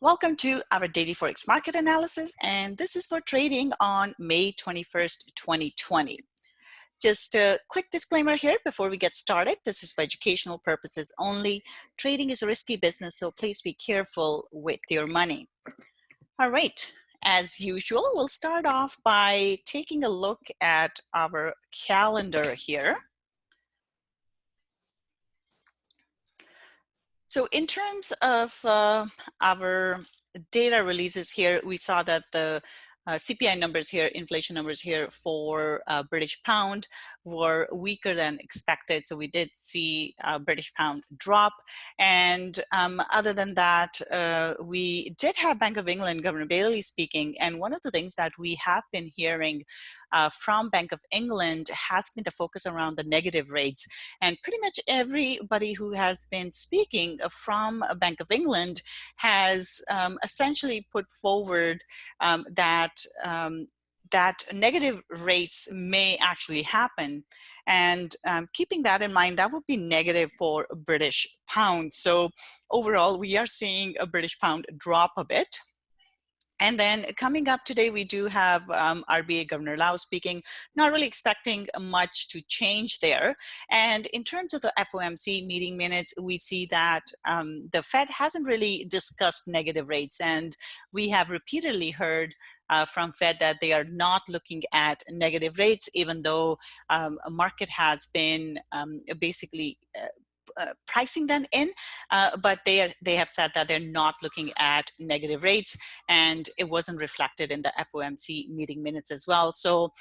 Welcome to our daily Forex market analysis, and this is for trading on May 21st, 2020. Just a quick disclaimer here before we get started. This is for educational purposes only. Trading is a risky business, so please be careful with your money. All right, as usual, we'll start off by taking a look at our calendar here. So in terms of our data releases here, we saw that the CPI numbers here, inflation numbers here for British pound were weaker than expected. So we did see British pound drop. And other than that, we did have Bank of England, Governor Bailey speaking. And one of the things that we have been hearing from Bank of England has been the focus around the negative rates. And pretty much everybody who has been speaking from Bank of England has essentially put forward that negative rates may actually happen. And keeping that in mind, that would be negative for British pound. So overall, we are seeing a British pound drop a bit. And then coming up today, we do have RBA Governor Lau speaking, not really expecting much to change there. And in terms of the FOMC meeting minutes, we see that the Fed hasn't really discussed negative rates. And we have repeatedly heard from Fed that they are not looking at negative rates, even though a market has been basically pricing them in, but they have said that they're not looking at negative rates, and it wasn't reflected in the FOMC meeting minutes as well. So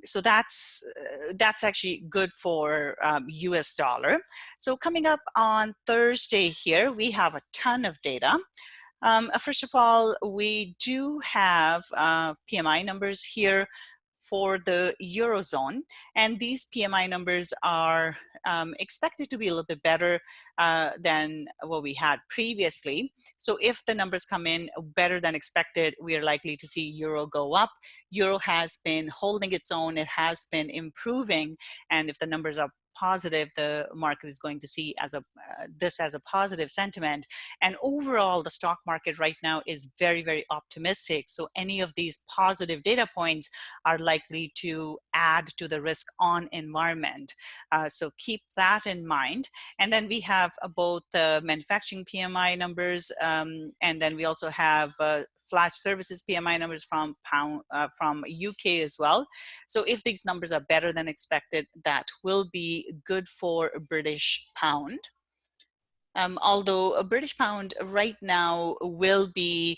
so that's actually good for US dollar. So coming up on Thursday here, we have a ton of data. First of all, we do have PMI numbers here for the Eurozone, and these PMI numbers are expected to be a little bit better than what we had previously. So if the numbers come in better than expected, we are likely to see Euro go up. Euro has been holding its own, it has been improving, and if the numbers are positive, the market is going to see this as a positive sentiment. And overall, the stock market right now is very, very optimistic. So any of these positive data points are likely to add to the risk on environment. So keep that in mind. And then we have both the manufacturing PMI numbers, and then we also have flash services PMI numbers from UK as well. So if these numbers are better than expected, that will be good for British pound. Although a British pound right now will be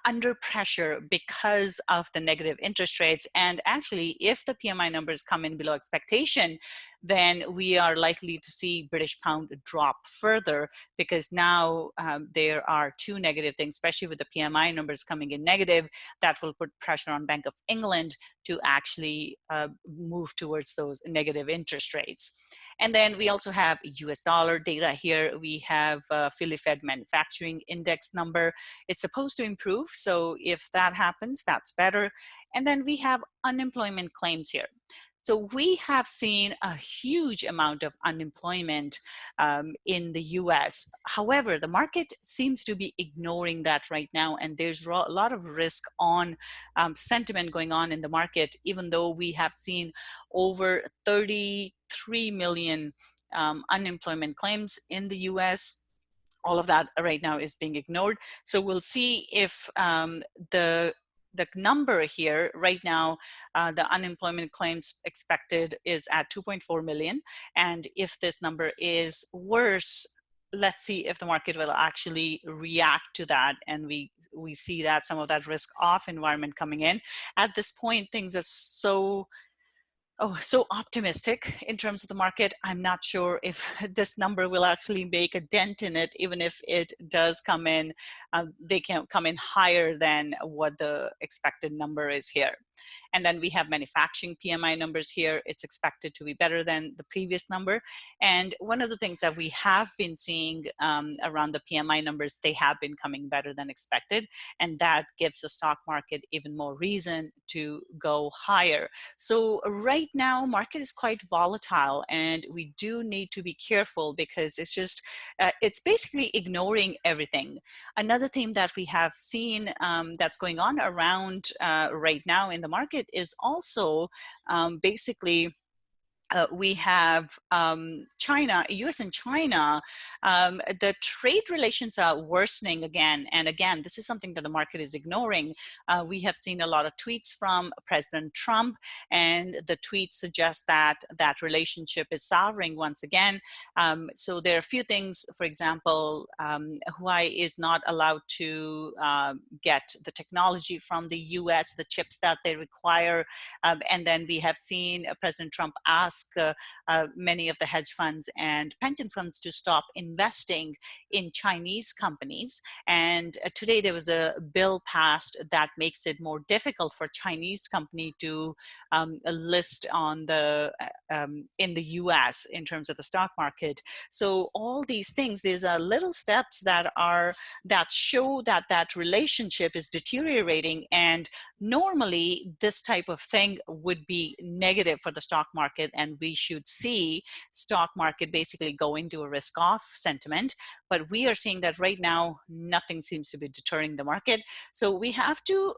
under pressure because of the negative interest rates. And actually, if the PMI numbers come in below expectation, then we are likely to see British pound drop further, because now there are two negative things, especially with the PMI numbers coming in negative, that will put pressure on Bank of England to actually move towards those negative interest rates. And then we also have US dollar data here. We have Philly Fed manufacturing index number. It's supposed to improve. So if that happens, that's better. And then we have unemployment claims here. So we have seen a huge amount of unemployment in the US. However, the market seems to be ignoring that right now, and there's a lot of risk on sentiment going on in the market, even though we have seen over 33 million unemployment claims in the US. All of that right now is being ignored. So we'll see if the number here right now, the unemployment claims expected is at 2.4 million. And if this number is worse, let's see if the market will actually react to that. And we see that some of that risk off environment coming in. At this point, things are so optimistic in terms of the market. I'm not sure if this number will actually make a dent in it. Even if it does come in, they can come in higher than what the expected number is here. And then we have manufacturing PMI numbers here. It's expected to be better than the previous number. And one of the things that we have been seeing around the PMI numbers, they have been coming better than expected. And that gives the stock market even more reason to go higher. So right right now, market is quite volatile, and we do need to be careful because it's just, it's basically ignoring everything. Another theme that we have seen that's going on around right now in the market is also basically we have China, US and China, the trade relations are worsening again. And again, this is something that the market is ignoring. We have seen a lot of tweets from President Trump, and the tweets suggest that that relationship is souring once again. So there are a few things. For example, Huawei is not allowed to get the technology from the US, the chips that they require. And then we have seen President Trump ask many of the hedge funds and pension funds to stop investing in Chinese companies. And today there was a bill passed that makes it more difficult for Chinese company to list on the in the US in terms of the stock market. So all these things, these are little steps that show that that relationship is deteriorating, and normally this type of thing would be negative for the stock market, and we should see stock market basically go into a risk off sentiment. But we are seeing that right now nothing seems to be deterring the market. So we have to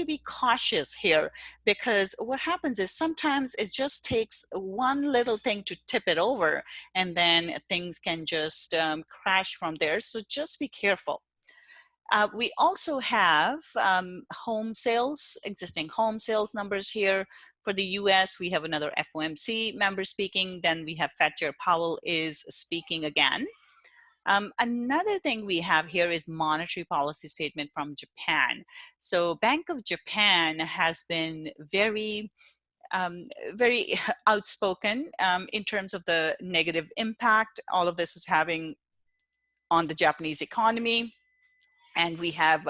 be cautious here, because what happens is sometimes it just takes one little thing to tip it over, and then things can just crash from there. So just be careful. We also have home sales, existing home sales numbers here. For the US, we have another FOMC member speaking. Then we have Fed Chair Powell is speaking again. Another thing we have here is monetary policy statement from Japan. So Bank of Japan has been very outspoken in terms of the negative impact all of this is having on the Japanese economy. And we have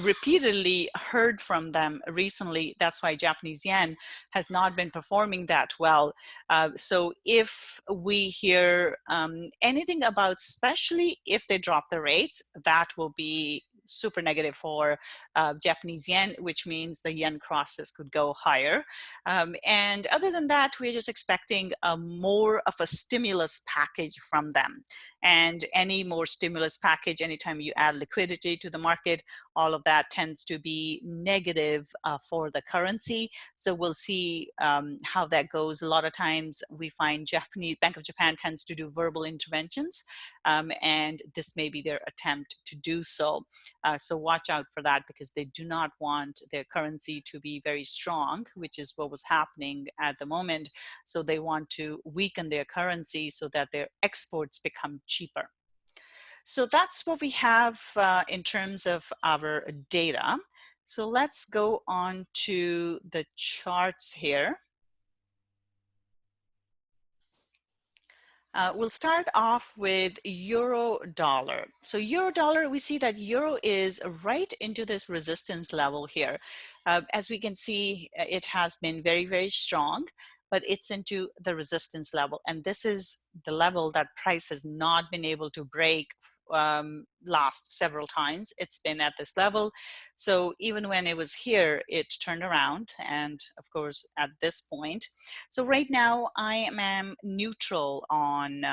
repeatedly heard from them recently. That's why Japanese yen has not been performing that well. So if we hear anything about, especially if they drop the rates, that will be super negative for Japanese yen, which means the yen crosses could go higher. And other than that, we're just expecting more of a stimulus package from them. And any more stimulus package, anytime you add liquidity to the market, all of that tends to be negative for the currency. So we'll see how that goes. A lot of times we find Bank of Japan tends to do verbal interventions, and this may be their attempt to do so. So watch out for that, because they do not want their currency to be very strong, which is what was happening at the moment. So they want to weaken their currency so that their exports become cheaper. So that's what we have in terms of our data. So let's go on to the charts here. We'll start off with euro dollar. So euro dollar, we see that euro is right into this resistance level here. As we can see, it has been very, very strong, but it's into the resistance level. And this is the level that price has not been able to break last several times. It's been at this level. So even when it was here, it turned around, and of course at this point. So right now I am neutral on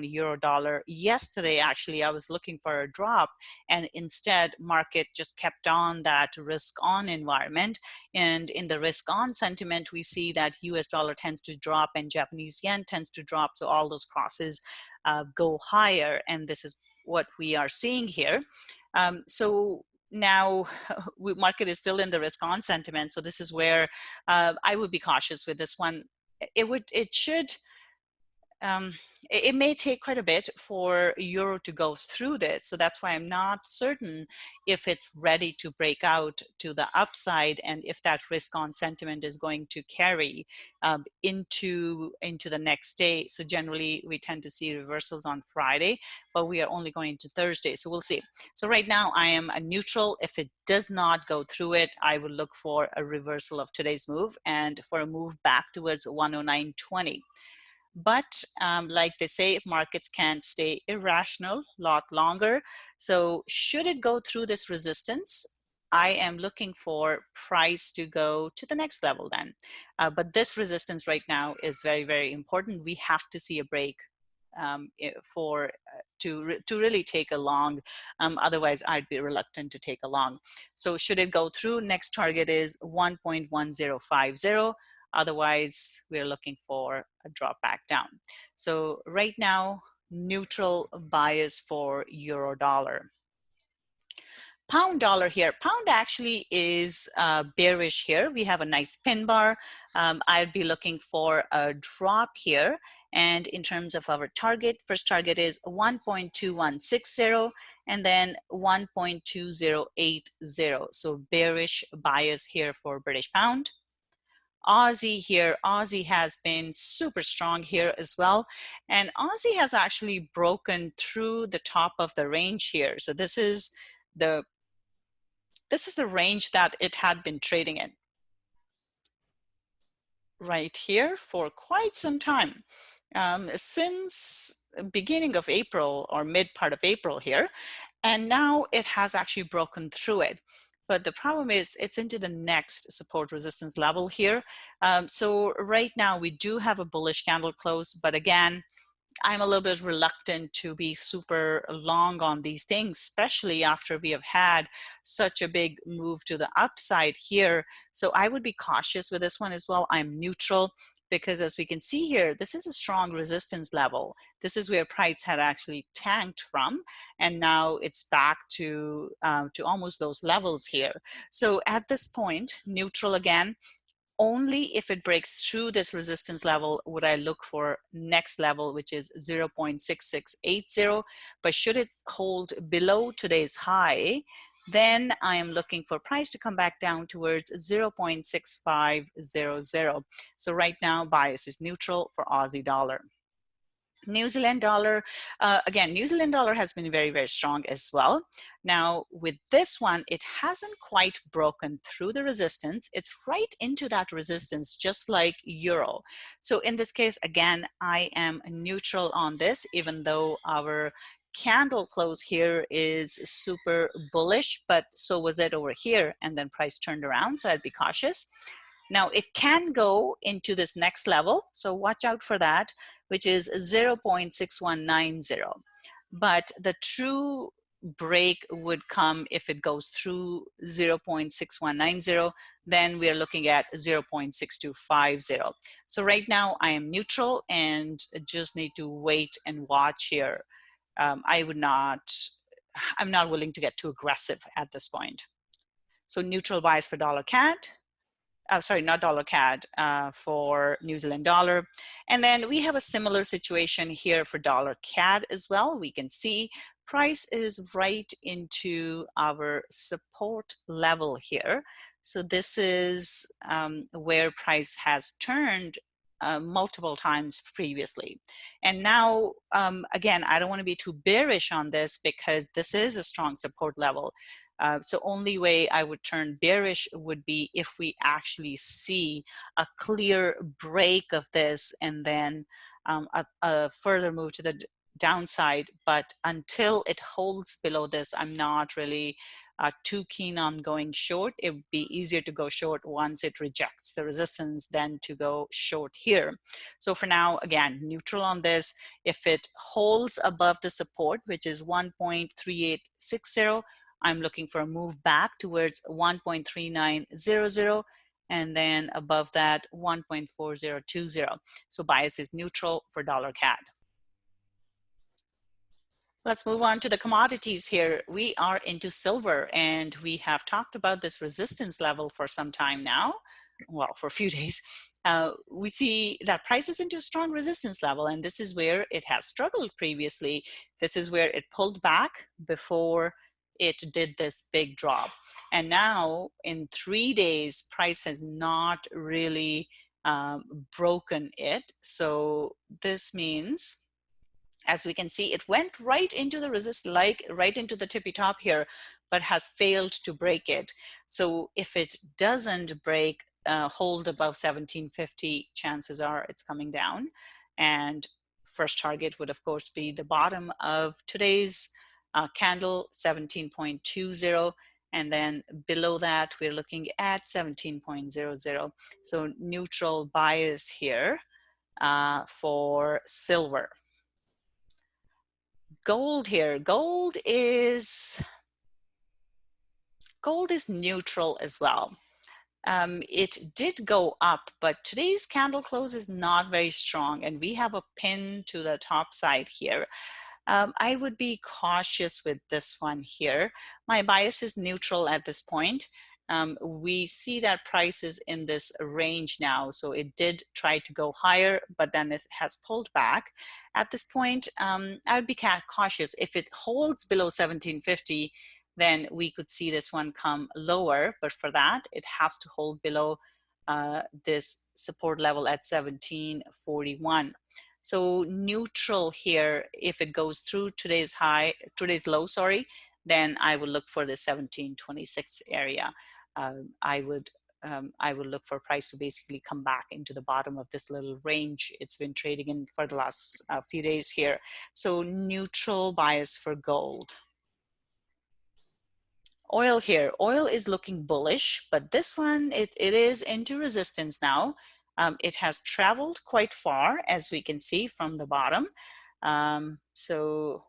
euro dollar. Yesterday, actually, I was looking for a drop, and instead market just kept on that risk on environment. And in the risk on sentiment, we see that US dollar tends to drop and Japanese yen tends to drop. So all those crosses go higher, and this is what we are seeing here. So now market is still in the risk on sentiment. So this is where I would be cautious with this one. It may take quite a bit for euro to go through this. So that's why I'm not certain if it's ready to break out to the upside, and if that risk on sentiment is going to carry into the next day. So generally we tend to see reversals on Friday, but we are only going to Thursday. So we'll see. So right now I am a neutral. If it does not go through it, I will look for a reversal of today's move and for a move back towards 109.20. But like they say, markets can stay irrational a lot longer. So should it go through this resistance, I am looking for price to go to the next level then. But this resistance right now is very, very important. We have to see a break to really take a long. Otherwise, I'd be reluctant to take a long. So should it go through, next target is 1.1050. Otherwise, we're looking for a drop back down. So right now, neutral bias for euro dollar. Pound dollar here. Pound actually is bearish here. We have a nice pin bar. I'd be looking for a drop here. And in terms of our target, first target is 1.2160 and then 1.2080. So bearish bias here for British pound. Aussie here, Aussie has been super strong here as well. And Aussie has actually broken through the top of the range here. So this is the range that it had been trading in right here for quite some time, since beginning of April or mid part of April here. And now it has actually broken through it. But the problem is it's into the next support resistance level here. So right now we do have a bullish candle close, but again, I'm a little bit reluctant to be super long on these things, especially after we have had such a big move to the upside here. So I would be cautious with this one as well. I'm neutral because as we can see here, this is a strong resistance level. This is where price had actually tanked from, and now it's back to almost those levels here. So at this point, neutral again. Only if it breaks through this resistance level would I look for next level, which is 0.6680. But should it hold below today's high, then I am looking for price to come back down towards 0.6500. So right now, bias is neutral for Aussie dollar. New Zealand dollar, again, New Zealand dollar has been very, very strong as well. Now, with this one, it hasn't quite broken through the resistance. It's right into that resistance, just like euro. So in this case, again, I am neutral on this, even though our candle close here is super bullish, but so was it over here, and then price turned around, so I'd be cautious. Now, it can go into this next level, so watch out for that, which is 0.6190. But the true break would come if it goes through 0.6190, then we are looking at 0.6250. So right now I am neutral and just need to wait and watch here. I'm not willing to get too aggressive at this point. So neutral bias for dollar CAD. Sorry, not dollar CAD, for New Zealand dollar. And then we have a similar situation here for dollar CAD as well. We can see price is right into our support level here. So this is where price has turned multiple times previously. And now, again, I don't want to be too bearish on this because this is a strong support level. So only way I would turn bearish would be if we actually see a clear break of this and then a further move to the downside. But until it holds below this, I'm not really too keen on going short. It would be easier to go short once it rejects the resistance than to go short here. So for now, again, neutral on this. If it holds above the support, which is 1.3860, I'm looking for a move back towards 1.3900, and then above that 1.4020. So bias is neutral for dollar CAD. Let's move on to the commodities here. We are into silver, and we have talked about this resistance level for some time now. Well, for a few days. We see that price is into a strong resistance level, and this is where it has struggled previously. This is where it pulled back before it did this big drop. And now in 3 days, price has not really broken it. So this means, as we can see, it went right into the right into the tippy top here, but has failed to break it. So if it doesn't break, hold above 1750, chances are it's coming down. And first target would of course be the bottom of today's candle, 17.20, And then below that, we're looking at 17.00. So neutral bias here for silver. Gold here. Gold is neutral as well. It did go up, but today's candle close is not very strong, and we have a pin to the top side here. I would be cautious with this one here. My bias is neutral at this point. We see that price is in this range now, so it did try to go higher, but then it has pulled back. At this point, I would be cautious. If it holds below 1750, then we could see this one come lower, but for that, it has to hold below this support level at 1741. So neutral here, if it goes through today's low, then I would look for the 1726 area. I would look for price to basically come back into the bottom of this little range it's been trading in for the last few days here. So neutral bias for gold. Oil here, oil is looking bullish, but this one, it is into resistance now. It has traveled quite far, as we can see from the bottom. So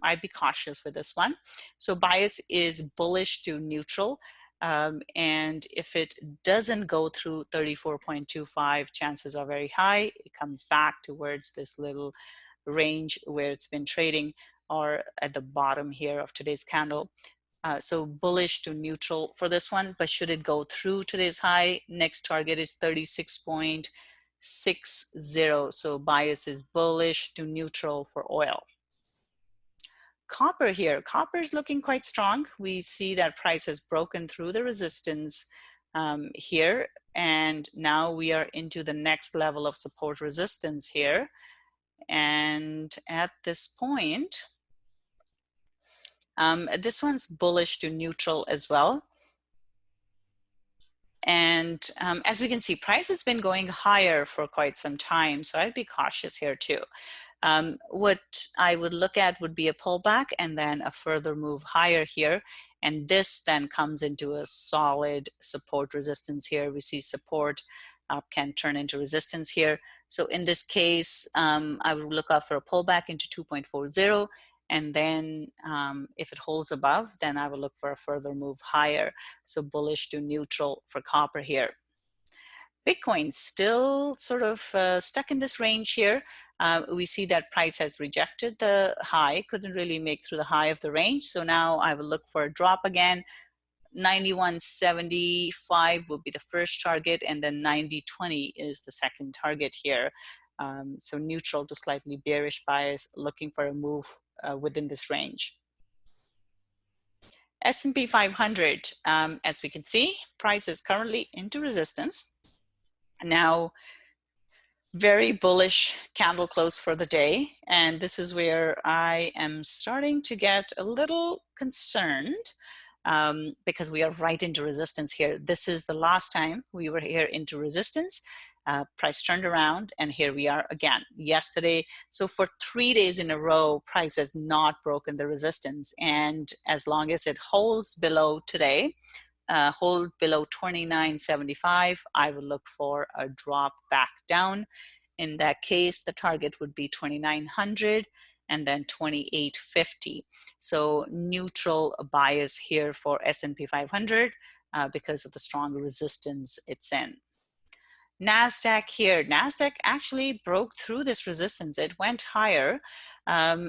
I'd be cautious with this one. So bias is bullish to neutral. And if it doesn't go through 34.25, chances are very high. It comes back towards this little range where it's been trading, or at the bottom here of today's candle. So bullish to neutral for this one, but should it go through today's high, next target is 36.60. So bias is bullish to neutral for oil. Copper here, copper is looking quite strong. We see that price has broken through the resistance here, and now we are into the next level of support resistance here. And at this point, this one's bullish to neutral as well. And as we can see, price has been going higher for quite some time, so I'd be cautious here too. What I would look at would be a pullback and then a further move higher here. And this then comes into a solid support resistance here. We see support can turn into resistance here. So in this case, I would look out for a pullback into 2.40. And then if it holds above, then I will look for a further move higher. So bullish to neutral for copper here. Bitcoin still sort of stuck in this range here. We see that price has rejected the high, couldn't really make through the high of the range. So now I will look for a drop again. 91.75 will be the first target, and then 90.20 is the second target here. So neutral to slightly bearish bias, looking for a move within this range. S&P 500, as we can see, price is currently into resistance. Now, very bullish candle close for the day, and this is where I am starting to get a little concerned because we are right into resistance here. This is the last time we were here into resistance. Price turned around, and here we are again yesterday. So for 3 days in a row, price has not broken the resistance, and as long as it holds below today, hold below 29.75, I will look for a drop back down. In that case, the target would be 2900 and then 2850. So neutral bias here for S&P 500 because of the strong resistance it's in. Nasdaq here, Nasdaq actually broke through this resistance. It went higher.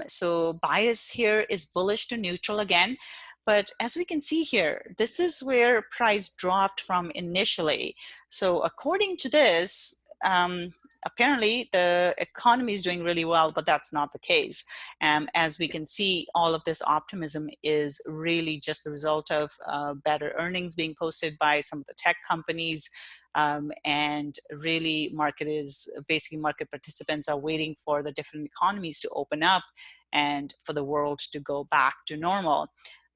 So bias here is bullish to neutral again. But as we can see here, this is where price dropped from initially. So according to this, apparently the economy is doing really well, but that's not the case. As we can see, all of this optimism is really just the result of better earnings being posted by some of the tech companies. And really market participants are waiting for the different economies to open up and for the world to go back to normal.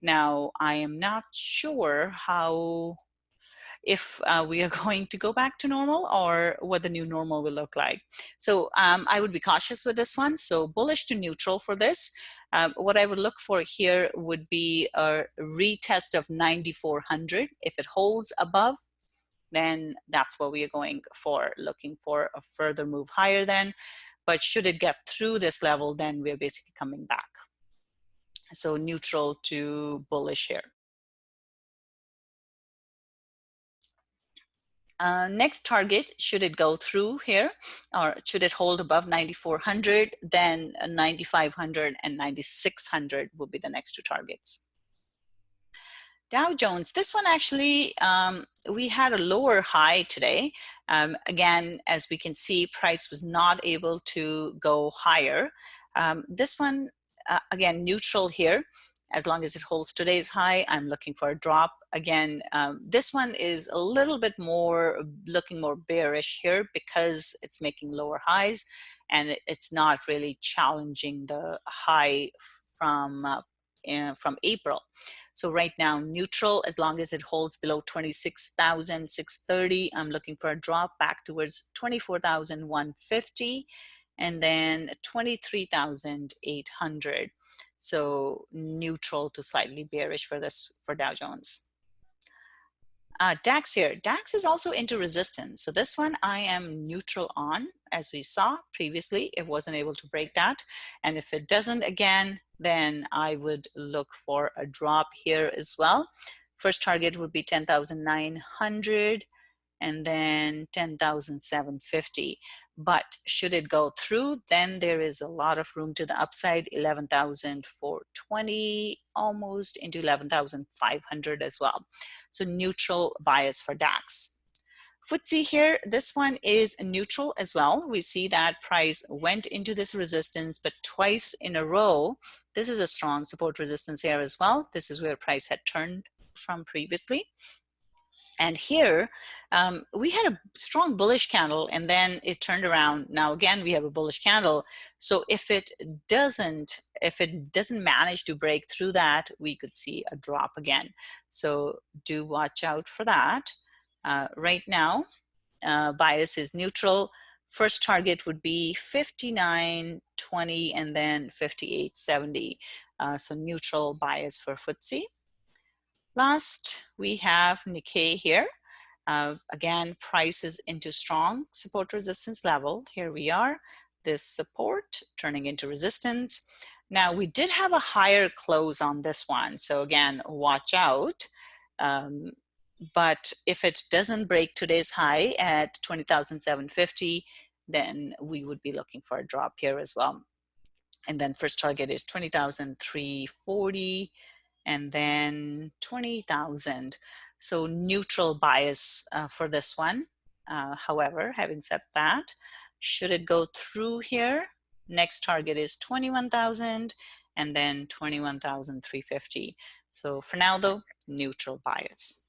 Now, I am not sure if we are going to go back to normal or what the new normal will look like. So I would be cautious with this one. So bullish to neutral for this. What I would look for here would be a retest of 9,400. If it holds above, then that's what we are going for, looking for a further move higher then. But should it get through this level, then we're basically coming back. So neutral to bullish here. Next target, should it go through here, or should it hold above 9,400, then 9,500 and 9,600 will be the next two targets. Dow Jones, this one actually, we had a lower high today. Again, as we can see, price was not able to go higher. This one, again, neutral here. As long as it holds today's high, I'm looking for a drop. Again, this one is a little bit more, looking more bearish here because it's making lower highs and it's not really challenging the high from April. So right now, neutral, as long as it holds below 26,630, I'm looking for a drop back towards 24,150 and then 23,800. So neutral to slightly bearish for this, for Dow Jones. DAX here, DAX is also into resistance. So this one I am neutral on. As we saw previously, it wasn't able to break that. And if it doesn't again, then I would look for a drop here as well. First target would be 10,900 and then 10,750. But should it go through, then there is a lot of room to the upside, 11,420, almost into 11,500 as well. So neutral bias for DAX. FTSE here, this one is neutral as well. We see that price went into this resistance, but twice in a row. This is a strong support resistance here as well. This is where price had turned from previously. And here, we had a strong bullish candle and then it turned around. Now again, we have a bullish candle. So if it doesn't manage to break through that, we could see a drop again. So do watch out for that. Right now, bias is neutral. First target would be 59.20 and then 58.70. So neutral bias for FTSE. Last, we have Nikkei here. Again, price is into strong support resistance level. Here we are, this support turning into resistance. Now, we did have a higher close on this one. So again, watch out. But if it doesn't break today's high at 20,750, then we would be looking for a drop here as well. And then first target is 20,340. And then 20,000. So neutral bias for this one. However, having said that, should it go through here, next target is 21,000 and then 21,350. So for now though, neutral bias.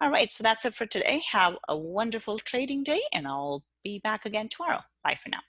All right, so that's it for today. Have a wonderful trading day and I'll be back again tomorrow. Bye for now.